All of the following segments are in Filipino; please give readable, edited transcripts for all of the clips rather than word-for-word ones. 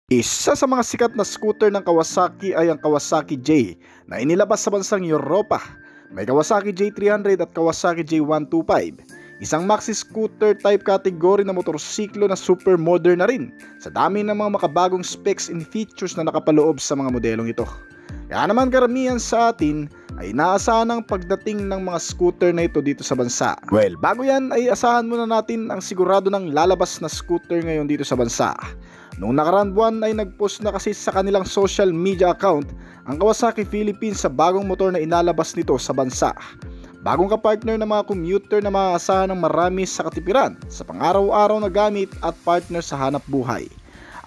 Isa sa mga sikat na scooter ng Kawasaki ay ang Kawasaki J na inilabas sa bansang Europa. May Kawasaki J300 at Kawasaki J125. Isang maxi scooter type category na motorsiklo na super modern na rin sa dami ng mga makabagong specs and features na nakapaloob sa mga modelong ito. Kaya naman karamihan sa atin ay inaasahan ang pagdating ng mga scooter na ito dito sa bansa. Well, bago yan ay asahan muna natin ang sigurado ng lalabas na scooter ngayon dito sa bansa. Noong nakaraang buwan ay nagpost na kasi sa kanilang social media account ang Kawasaki Philippines sa bagong motor na inalabas nito sa bansa. Bagong kapartner ng mga commuter na maaasahan ng marami sa katipiran, sa pang-araw-araw na gamit at partner sa hanap buhay.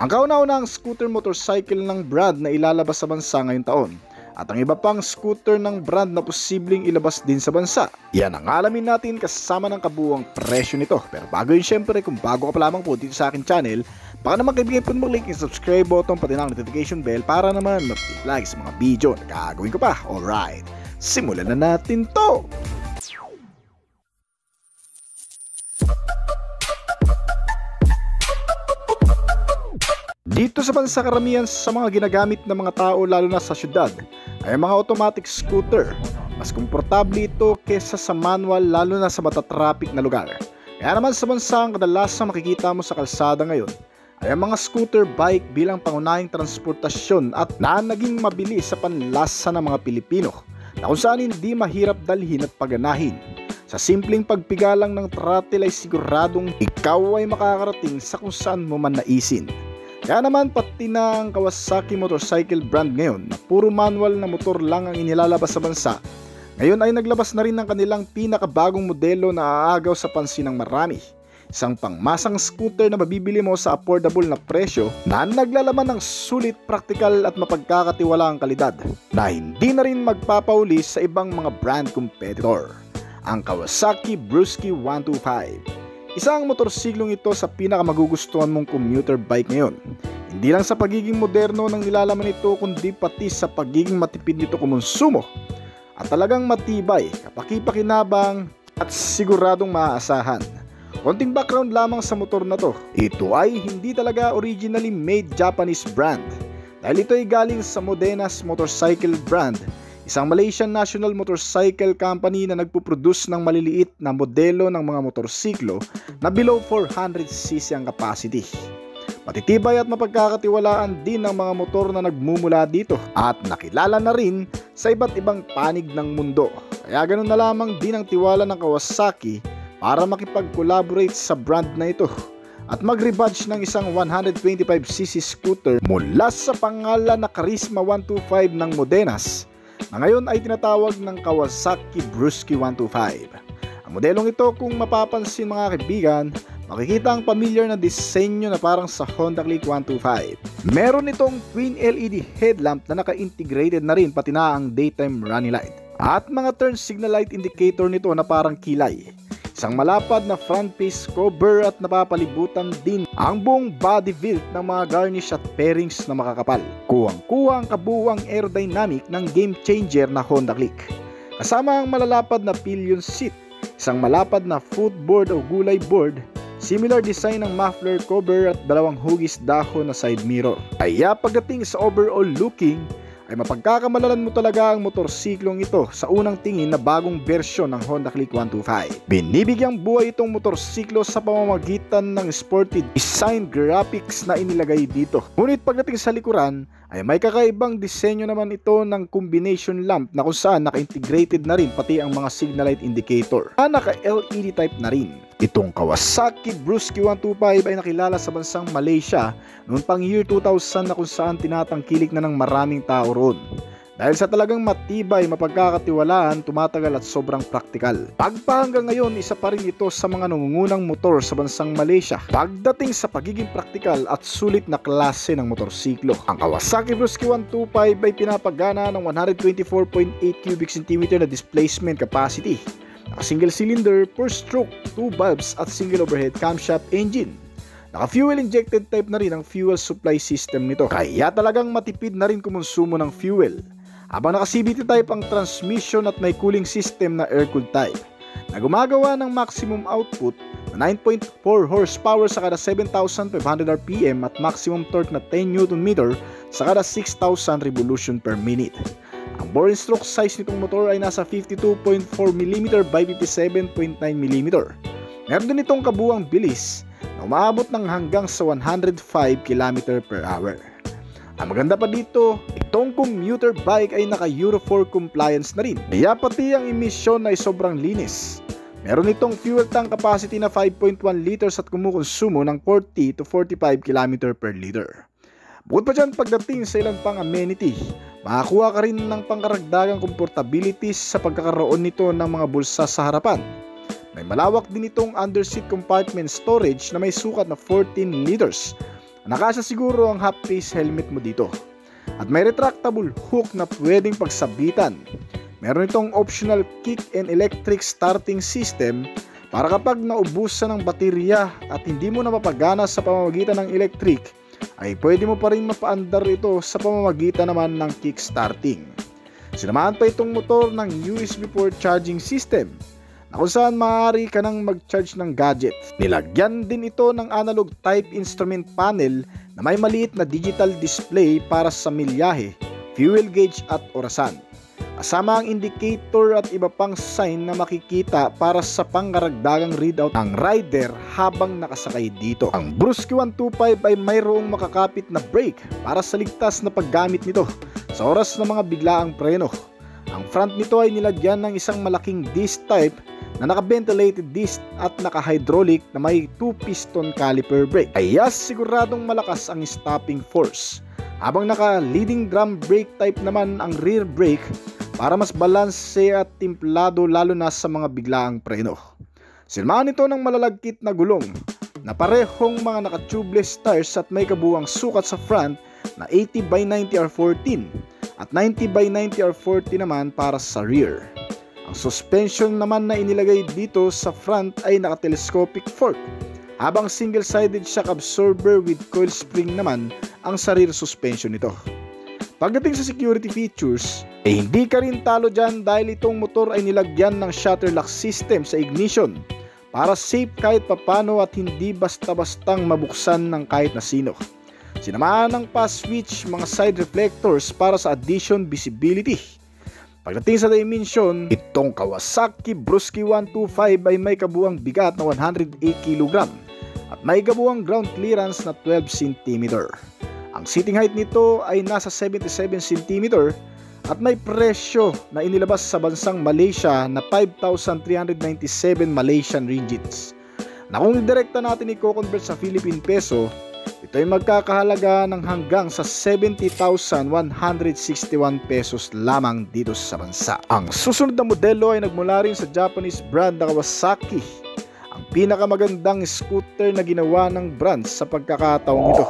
Ang kauna-unahang scooter motorcycle ng brand na ilalabas sa bansa ngayong taon. At ang iba pang scooter ng brand na posibleng ilabas din sa bansa. Yan ang alamin natin kasama ng kabuuang presyo nito. Pero bago yun, syempre kung bago ka pa lamang po dito sa akin channel, baka naman kaibigan po mag-click yung subscribe button pati ng notification bell para naman mag-click like sa mga video na gagawin ko pa. Alright, simulan na natin to! Dito sa bansa karamihan sa mga ginagamit ng mga tao lalo na sa syudad ay mga automatic scooter. Mas komportable ito kesa sa manual lalo na sa matatraffic na lugar. Kaya naman sa bansa ang kadalasang makikita mo sa kalsada ngayon ay ang mga scooter bike bilang pangunahing transportasyon at na naging mabilis sa panlasa ng mga Pilipino na kung saan hindi mahirap dalhin at paganahin. Sa simpleng pagpiga lang ng throttle ay siguradong ikaw ay makakarating sa kung saan mo man naisin. Kaya naman pati na ang Kawasaki motorcycle brand ngayon na puro manual na motor lang ang inilalabas sa bansa, ngayon ay naglabas na rin ng kanilang pinakabagong modelo na aagaw sa pansin ng marami. Isang pangmasang scooter na mabibili mo sa affordable na presyo na naglalaman ng sulit, praktikal at mapagkakatiwalaang kalidad na hindi na rin magpapaulis sa ibang mga brand competitor. Ang Kawasaki Brusky 125. Isang motorsiklong ito sa pinakamagugustuhan mong commuter bike ngayon. Hindi lang sa pagiging moderno ng nilalaman nito kundi pati sa pagiging matipid nito kumonsumo. At talagang matibay, kapaki-pakinabang at siguradong maaasahan. Konting background lamang sa motor na to. Ito ay hindi talaga originally made Japanese brand. Dahil ito ay galing sa Modenas Motorcycle brand, isang Malaysian national motorcycle company na nagpuproduce ng maliliit na modelo ng mga motorsiklo na below 400cc ang capacity. Matitibay at mapagkakatiwalaan din ang mga motor na nagmumula dito at nakilala na rin sa iba't ibang panig ng mundo. Kaya ganun na lamang din ang tiwala ng Kawasaki para makipag-collaborate sa brand na ito at mag-rebadge ng isang 125cc scooter mula sa pangalan na Karisma 125 ng Modenas na ngayon ay tinatawag ng Kawasaki Brusky 125. Ang modelong ito kung mapapansin mga kaibigan, makikita ang familiar na disenyo na parang sa Honda Click 125. Meron itong twin LED headlamp na naka-integrated na rin pati na ang daytime running light. At mga turn signal light indicator nito na parang kilay. Isang malapad na front face cover at napapalibutan din ang buong body build ng mga garnish at pairings na makakapal. Kuwang-kuwa ang kabuuang aerodynamic ng game changer na Honda Click. Kasama ang malalapad na pillion seat, isang malapad na footboard o gulay board, similar design ng muffler cover at dalawang hugis dahon na side mirror. Kaya pagdating sa overall looking, ay mapagkakamalalan mo talaga ang motorsiklong ito sa unang tingin na bagong bersyon ng Honda Click 125. Binibigyang buhay itong motorsiklo sa pamamagitan ng sporty design graphics na inilagay dito. Ngunit pagdating sa likuran, ay may kakaibang disenyo naman ito ng combination lamp na kung saan naka-integrated na rin pati ang mga signal light indicator na naka-LED type na rin. Itong Kawasaki Brusky 125 ay nakilala sa bansang Malaysia noong pang year 2000 na kung saan tinatangkilik na ng maraming tao roon. Dahil sa talagang matibay, mapagkakatiwalaan, tumatagal at sobrang praktikal. Hanggang ngayon, isa pa rin ito sa mga nangungunang motor sa bansang Malaysia pagdating sa pagiging praktikal at sulit na klase ng motorsiklo. Ang Kawasaki Brusky 125 ay pinapagana ng 124.8 cubic centimeter na displacement capacity. Naka-single cylinder, per stroke, 2 valves at single overhead camshaft engine. Naka-fuel injected type na rin ang fuel supply system nito, kaya talagang matipid na rin kumonsumo ng fuel. Habang naka-CVT type ang transmission at may cooling system na air-cooled type na gumagawa ng maximum output na na 9.4 horsepower sa kada 7,500 RPM at maximum torque na 10 Nm sa kada 6,000 revolution per minute. Ang bore and stroke size nitong motor ay nasa 52.4 mm by 57.9 mm. Meron din itong kabuuang bilis na umaabot ng hanggang sa 105 km/h. Ang maganda pa dito, itong commuter bike ay naka Euro 4 compliance na rin. Kaya pati ang emisyon ay sobrang linis. Meron itong fuel tank capacity na 5.1 liters at kumukonsumo ng 40 to 45 km/L. Bukod pa dyan, pagdating sa ilan pang amenity, makakuha ka rin ng pangkaragdagang komportability sa pagkakaroon nito ng mga bulsa sa harapan. May malawak din itong underseat compartment storage na may sukat na 14 liters. Nakasya siguro ang half-face helmet mo dito. At may retractable hook na pwedeng pagsabitan. Meron itong optional kick and electric starting system para kapag naubusan ng baterya at hindi mo na mapagana sa pamamagitan ng electric, ay pwede mo pa rin mapaandar ito sa pamamagitan naman ng kickstarting. Sinamahan pa itong motor ng USB port charging system na kung saan maaari ka nang mag-charge ng gadget. Nilagyan din ito ng analog type instrument panel na may maliit na digital display para sa milyahe, fuel gauge at orasan. Kasama ang indicator at iba pang sign na makikita para sa pangkaragdagang readout ng rider habang nakasakay dito. Ang Brusky 125 ay mayroong makakapit na brake para sa ligtas na paggamit nito sa oras ng mga biglaang preno. Ang front nito ay nilagyan ng isang malaking disc type na naka-ventilated disc at naka-hydraulic na may 2-piston caliper brake. Kaya siguradong malakas ang stopping force. Habang naka-leading drum brake type naman ang rear brake para mas balanse at timplado lalo na sa mga biglaang preno. Sinamahan ito ng malalagkit na gulong na parehong mga naka-tubeless tires at may kabuuang sukat sa front na 80/90R14 at 90/90R40 naman para sa rear. Ang suspension naman na inilagay dito sa front ay naka-telescopic fork, habang single-sided shock absorber with coil spring naman ang sa rear suspension nito. Pagdating sa security features, hindi ka rin talo dyan dahil itong motor ay nilagyan ng shutter lock system sa ignition para safe kahit papano at hindi basta-bastang mabuksan ng kahit na sino. Sinamahan ng pass switch, mga side reflectors para sa addition visibility. Pagdating sa dimension, itong Kawasaki Brusky 125 ay may kabuuang bigat na 108 kg at may kabuuang ground clearance na 12 cm. Ang seating height nito ay nasa 77 cm at may presyo na inilabas sa bansang Malaysia na 5,397 Malaysian ringgits. Na kung direkta natin i-convert sa Philippine peso, ito ay magkakahalaga ng hanggang sa 70,161 pesos lamang dito sa bansa. Ang susunod na modelo ay nagmula rin sa Japanese brand na Kawasaki, ang pinakamagandang scooter na ginawa ng brand sa pagkakataong ito,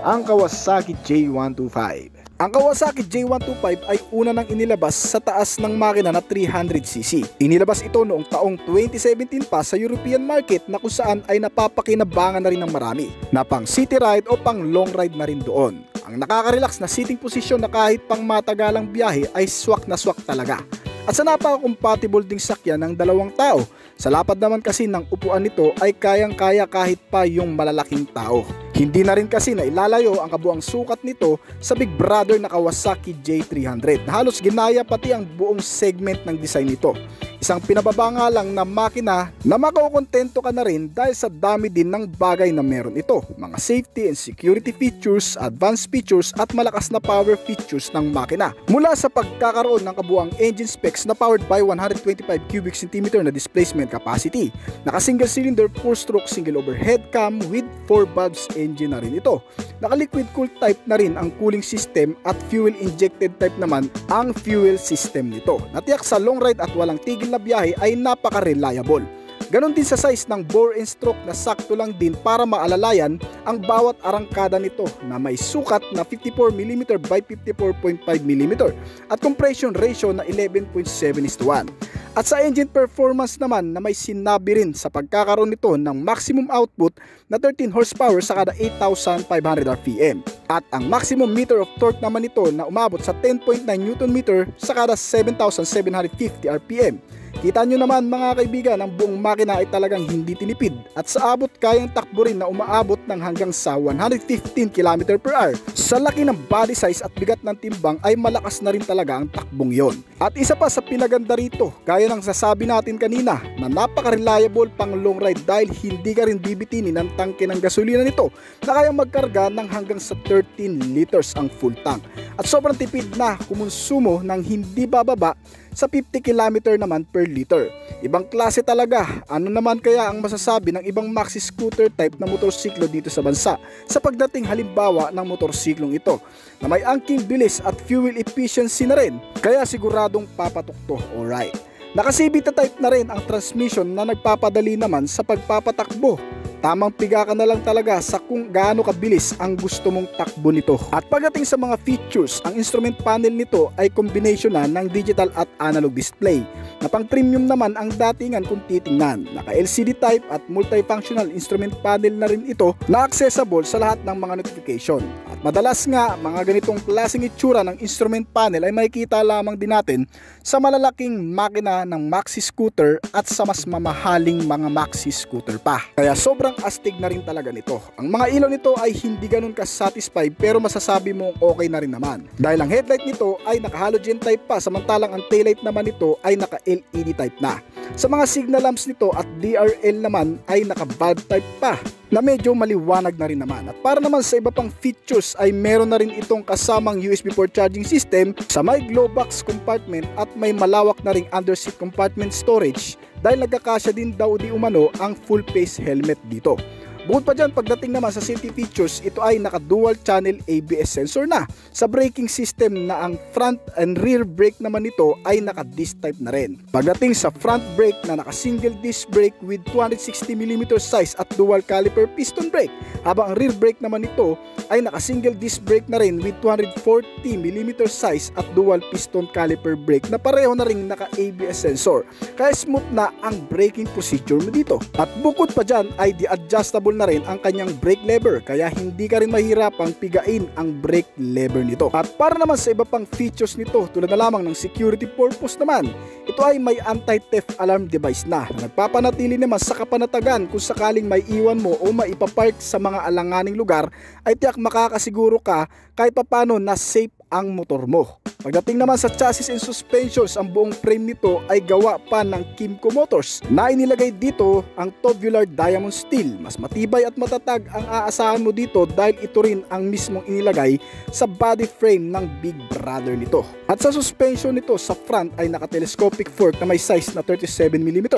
ang Kawasaki J125. Ang Kawasaki J125 ay una nang inilabas sa taas ng makina na 300cc. Inilabas ito noong taong 2017 pa sa European market na kung saan ay napapakinabangan na rin ng marami na pang city ride o pang long ride na rin doon. Ang nakaka-relax na sitting posisyon na kahit pang matagalang biyahe ay swak na swak talaga. At sa napaka-compatible ding sakyan ng dalawang tao. Sa lapad naman kasi ng upuan nito ay kayang-kaya kahit pa yung malalaking tao. Hindi na rin kasi na ilalayo ang kabuang sukat nito sa Big Brother na Kawasaki J300 na halos ginaya pati ang buong segment ng design nito. Isang pinababa nga lang na makina na makukontento ka na rin dahil sa dami din ng bagay na meron ito. Mga safety and security features, advanced features at malakas na power features ng makina. Mula sa pagkakaroon ng kabuang engine specs na powered by 125 cubic centimeter na displacement capacity. Naka single cylinder 4-stroke single overhead cam with 4 valves engine na rin ito. Naka liquid cooled type na rin ang cooling system at fuel injected type naman ang fuel system nito. Natiyak sa long ride at walang tigil na biyahe ay napaka-reliable. Ganon din sa size ng bore and stroke na sakto lang din para maalalayan ang bawat arangkada nito na may sukat na 54mm by 54.5mm at compression ratio na 11.7:1. At sa engine performance naman na may sinabi rin sa pagkakaroon nito ng maximum output na 13 horsepower sa kada 8,500 RPM. At ang maximum meter of torque naman nito na umabot sa 10.9 Nm sa kada 7,750 RPM. Kita nyo naman mga kaibigan, ang buong makina ay talagang hindi tinipid at sa abot kayang takbo rin na umaabot ng hanggang sa 115 km/h. Sa laki ng body size at bigat ng timbang ay malakas na rin talaga ang takbong yon. At isa pa sa pinaganda rito, gaya ng sasabi natin kanina, na napaka-reliable pang long ride dahil hindi ka rin bibitinin ng tangke ng gasolina nito na kayang magkarga ng hanggang sa 13 liters ang full tank. At sobrang tipid na kumonsumo ng hindi bababa sa 50 km naman per liter. Ibang klase talaga. Ano naman kaya ang masasabi ng ibang maxi scooter type na motorsiklo dito sa bansa sa pagdating halimbawa ng motorsiklong ito na may angking bilis at fuel efficiency na rin, kaya siguradong papatok to. Alright. Naka-CVT type na rin ang transmission na nagpapadali naman sa pagpapatakbo. Tamang piga ka na lang talaga sa kung gaano kabilis ang gusto mong takbo nito. At pagdating sa mga features, ang instrument panel nito ay combination na ng digital at analog display na pang premium naman ang datingan kung titingnan. Naka LCD type at multifunctional instrument panel na rin ito na accessible sa lahat ng mga notification. At madalas nga mga ganitong klaseng itsura ng instrument panel ay makikita lamang din natin sa malalaking makina ng maxi scooter at sa mas mamahaling mga maxi scooter pa. Kaya sobrang astig na rin talaga nito. Ang mga ilaw nito ay hindi ganun ka-satisfy pero masasabi mong okay na rin naman. Dahil ang headlight nito ay naka-halogen type pa samantalang ang taillight naman nito ay naka-LED type na. Sa mga signal lamps nito at DRL naman ay naka-bulb type pa na medyo maliwanag na rin naman. At para naman sa iba pang features ay meron na rin itong kasamang USB port charging system sa may glove box compartment at may malawak na ring underseat compartment storage dahil nagkakasya din daw di umano ang full face helmet dito. Bukod pa dyan, pagdating naman sa safety features, ito ay naka dual channel ABS sensor na. Sa braking system na ang front and rear brake naman nito ay naka disc type na rin. Pagdating sa front brake na naka single disc brake with 260mm size at dual caliper piston brake, habang ang rear brake naman nito ay naka single disc brake na rin with 240mm size at dual piston caliper brake na pareho na rin naka ABS sensor. Kaya smooth na ang braking procedure mo dito. At bukod pa dyan ay di-adjustable na rin ang kanyang brake lever kaya hindi ka rin mahirapang pigain ang brake lever nito. At para naman sa iba pang features nito tulad na lamang ng security purpose naman, ito ay may anti-theft alarm device na nagpapanatili naman sa kapanatagan kung sakaling may iwan mo o maipapark sa mga alanganing lugar ay tiyak makakasiguro ka kahit papano na safe ang motor mo. Pagdating naman sa chassis and suspensions, ang buong frame nito ay gawa pa ng Kymco Motors na inilagay dito ang tubular diamond steel. Mas matibay at matatag ang aasahan mo dito dahil ito rin ang mismong inilagay sa body frame ng Big Brother nito. At sa suspension nito sa front ay naka-telescopic fork na may size na 37mm.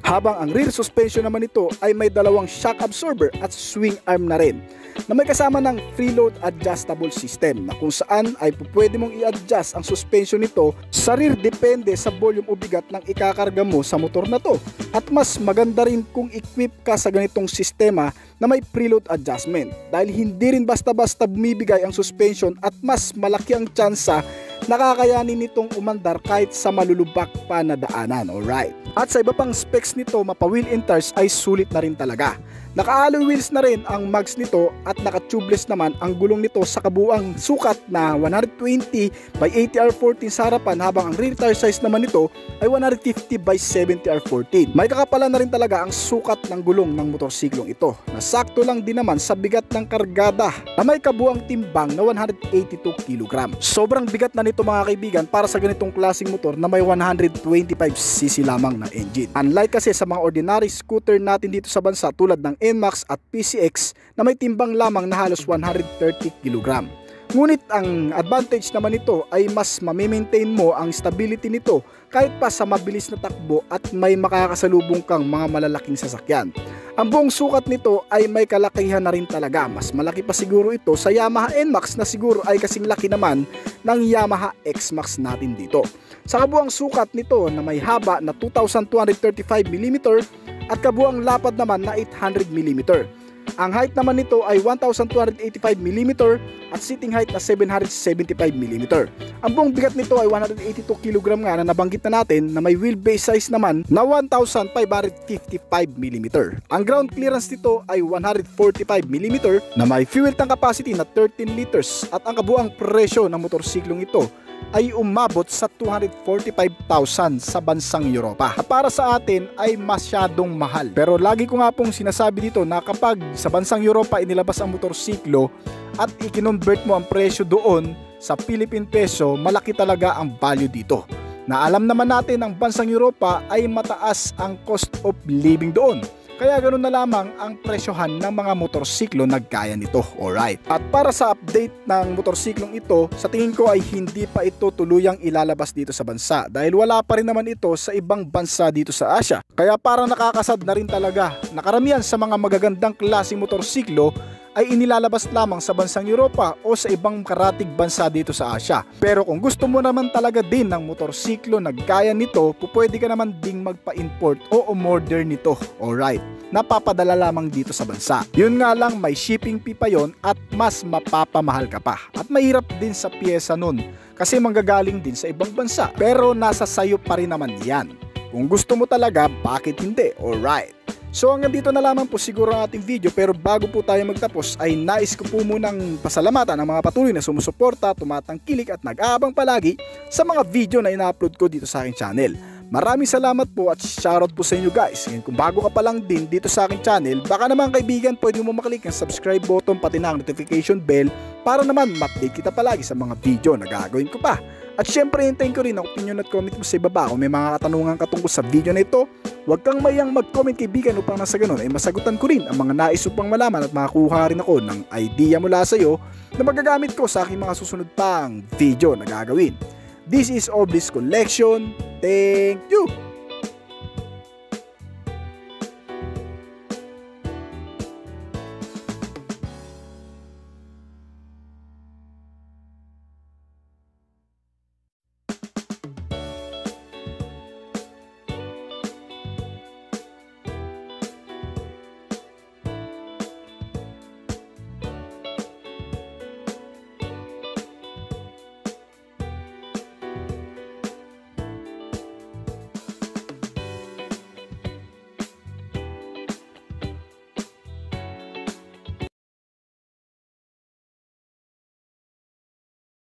Habang ang rear suspension naman nito ay may dalawang shock absorber at swing arm na rin na may kasama ng freeload adjustable system na kung saan ay pwede mong i-adjust ang suspension nito sa rear depende sa volume o bigat ng ikakarga mo sa motor na to. At mas maganda rin kung equip ka sa ganitong sistema na may preload adjustment dahil hindi rin basta-basta bumibigay ang suspension at mas malaki ang tsansa nakakayanin nitong umandar kahit sa malulubak pa na daanan. Alright. At sa iba pang specs nito, mapa-wheel and tires ay sulit na rin talaga. Naka-alloy wheels na rin ang mags nito at naka-tubeless naman ang gulong nito sa kabuang sukat na 120/80R14 sa harapan habang ang rear tire size naman nito ay 150/70R14. May kakapalan na rin talaga ang sukat ng gulong ng motorsiklong ito na sakto lang din naman sa bigat ng kargada na may kabuang timbang na 182 kg. Sobrang bigat na nito mga kaibigan para sa ganitong klaseng motor na may 125cc lamang na engine. Unlike kasi sa mga ordinary scooter natin dito sa bansa tulad ng NMAX at PCX na may timbang lamang na halos 130 kg. Ngunit ang advantage naman nito ay mas mamimaintain mo ang stability nito kahit pa sa mabilis na takbo at may makakasalubong kang mga malalaking sasakyan. Ang buong sukat nito ay may kalakihan na rin talaga. Mas malaki pa siguro ito sa Yamaha NMAX na siguro ay kasing laki naman ng Yamaha X-Max natin dito. Sa kabuang sukat nito na may haba na 2,235mm at kabuang lapad naman na 800mm. Ang height naman nito ay 1,285mm at sitting height na 775mm. Ang buong bigat nito ay 182 kg nga na nabanggit na natin na may wheelbase size naman na 1,555mm. Ang ground clearance nito ay 145mm na may fuel tank capacity na 13 liters at ang kabuang presyo ng motorsiklong ito ay umabot sa 245,000 sa bansang Europa. At para sa atin ay masyadong mahal. Pero lagi ko nga pong sinasabi dito na kapag sa bansang Europa inilabas ang motorsiklo at i-convert mo ang presyo doon sa Philippine peso, malaki talaga ang value dito. Na alam naman natin ang bansang Europa ay mataas ang cost of living doon. Kaya ganoon na lamang ang presyohan ng mga motorsiklo na gaya nito. Alright. At para sa update ng motorsiklong ito, sa tingin ko ay hindi pa ito tuluyang ilalabas dito sa bansa dahil wala pa rin naman ito sa ibang bansa dito sa Asia. Kaya parang nakakasad na rin talaga na karamihan sa mga magagandang klaseng motorsiklo ay inilalabas lamang sa bansang Europa o sa ibang karatig bansa dito sa Asia. Pero kung gusto mo naman talaga din ng motorsiklo na gaya nito, pwede ka naman ding magpa-import o umorder nito. Alright, napapadala lamang dito sa bansa. Yun nga lang, may shipping fee pa yon at mas mapapamahal ka pa. At mahirap din sa pyesa nun kasi manggagaling din sa ibang bansa. Pero nasa sayo pa rin naman yan. Kung gusto mo talaga, bakit hindi? Alright. So hanggang dito na lamang po siguro ang ating video, pero bago po tayo magtapos ay nais ko po munang pasalamatan ang mga patuloy na sumusuporta, tumatangkilik at nag-aabang palagi sa mga video na ina-upload ko dito sa aking channel. Maraming salamat po at shoutout po sa inyo guys. Kung bago ka pa lang din dito sa aking channel, baka naman kaibigan pwede mo maklik ang subscribe button pati na ang notification bell para naman ma-update kita palagi sa mga video na gagawin ko pa. At syempre hintayin ko rin ang opinion at comment mo sa ibaba kung may mga katanungan katungkol sa video na ito. Huwag kang mayang mag-comment kaibigan upang nasa ganun ay masagutan ko rin ang mga nais upang malaman at makakuha rin ako ng idea mula sa iyo na magagamit ko sa aking mga susunod pang video na gagawin. This is Oblis Collection. Thank you!